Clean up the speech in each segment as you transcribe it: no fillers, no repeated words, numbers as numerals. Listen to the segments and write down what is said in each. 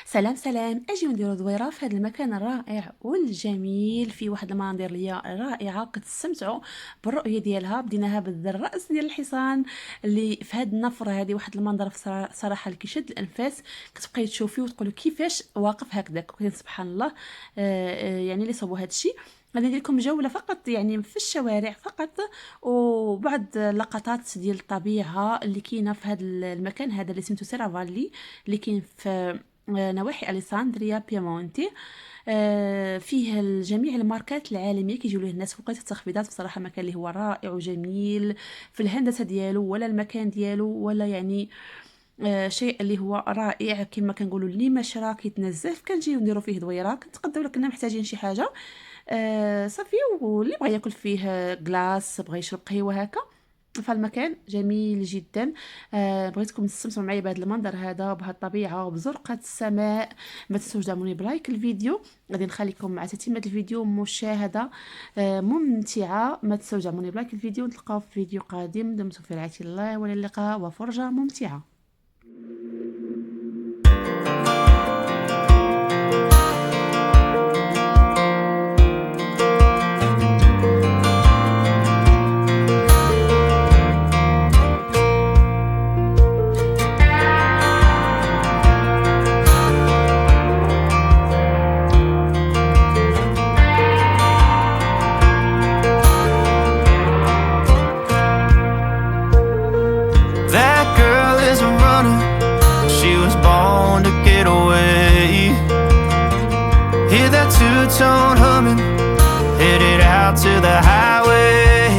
سلام سلام، اجيو نديرو دويره في هذا المكان الرائع والجميل، في واحد المناظر ليا رائعه. كتستمتعوا بالرؤيه ديالها. بديناها بالراس ديال الحصان اللي في هذه النفر هذه. واحد المنظر في صراحه اللي كيشد الانفاس. كتبقاي تشوفي وتقولوا كيفاش واقف هكذاك، سبحان الله. يعني اللي صوبوا هذا الشيء. غادي ندير لكم جوله فقط يعني في الشوارع فقط، وبعض لقطات ديال الطبيعه اللي كاينه في هذا المكان هذا اللي سميتو سيرافالي، اللي كاين في نواحي أليساندريا بيمونتي. فيه جميع الماركات العالميه كيجيو ليه الناس وقت التخفيضات. بصراحه مكان اللي هو رائع وجميل في الهندسه ديالو ولا المكان ديالو ولا يعني شيء اللي هو رائع. كما كنقولوا اللي مشرا كيتنزف كنجيو نديرو فيه دويره. كنتقداو لك كنا محتاجين شي حاجه صافي، واللي بغى ياكل فيه كلاص، بغى يشرب قهوه هكا، فالمكان جميل جدا. بغيتكم تستمتعوا معايا بهذا المنظر هذا، بهذه الطبيعه، بزرقه السماء. ما تنسوش دعموني بلايك الفيديو. غادي نخليكم مع تتمه الفيديو مشاهده ممتعه. ما تنسوش دعموني بلايك الفيديو. نتلقاو في فيديو قادم. دمتم في رعايه الله، والى اللقاء وفرجه ممتعه. That girl is a runner, she was born to get away. Hear that two-tone humming, headed out to the highway.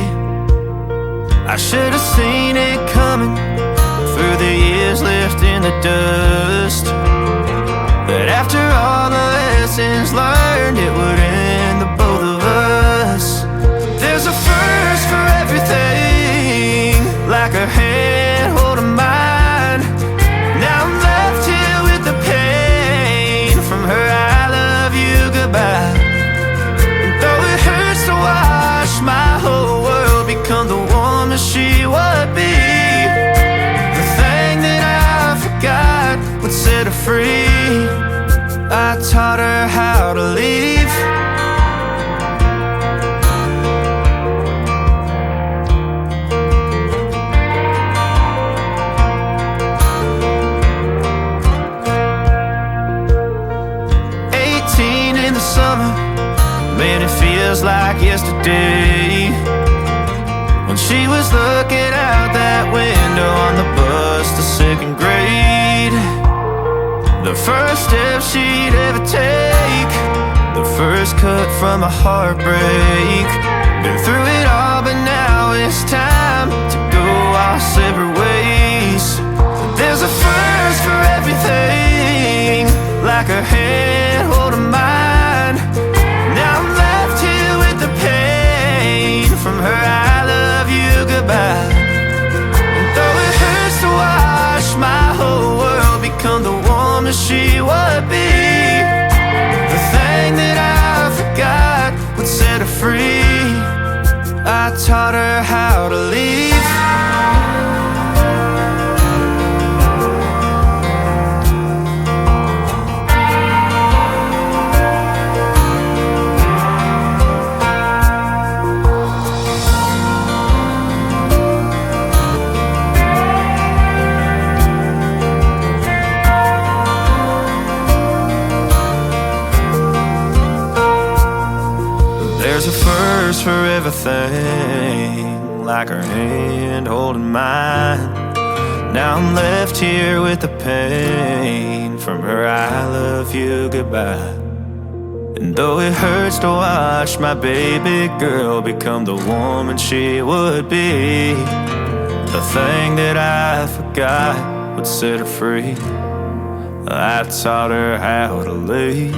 I should have seen it coming through the years left in the dust. But after all the lessons learned, it would end the both of us. There's a first for everything, like a hand holding mine. Now I'm left here with the pain from her I love you goodbye. And though it hurts to watch my whole world become the woman she would be, the thing that I forgot would set her free. I taught her how to leave. Summer, man, it feels like yesterday, when she was looking out that window on the bus to second grade. The first step she'd ever take, the first cut from a heartbreak. Been through it all, but now it's time to go our separate ways. There's a first for everything, like a hand holding mine. Now I'm left here with the pain from her I love you goodbye. And though it hurts to watch my whole world become the woman she would be, the thing that I forgot would set her free. I taught her how to leave. There's a first for everything, like her hand holding mine. Now I'm left here with the pain from her I love you goodbye. And though it hurts to watch my baby girl become the woman she would be, the thing that I forgot would set her free. I taught her how to leave.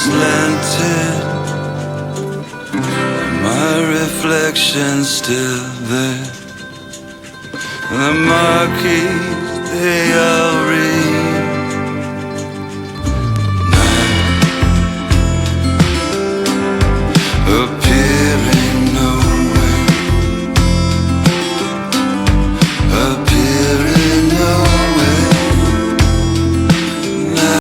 slanted, my reflection still there. The marquees, they all read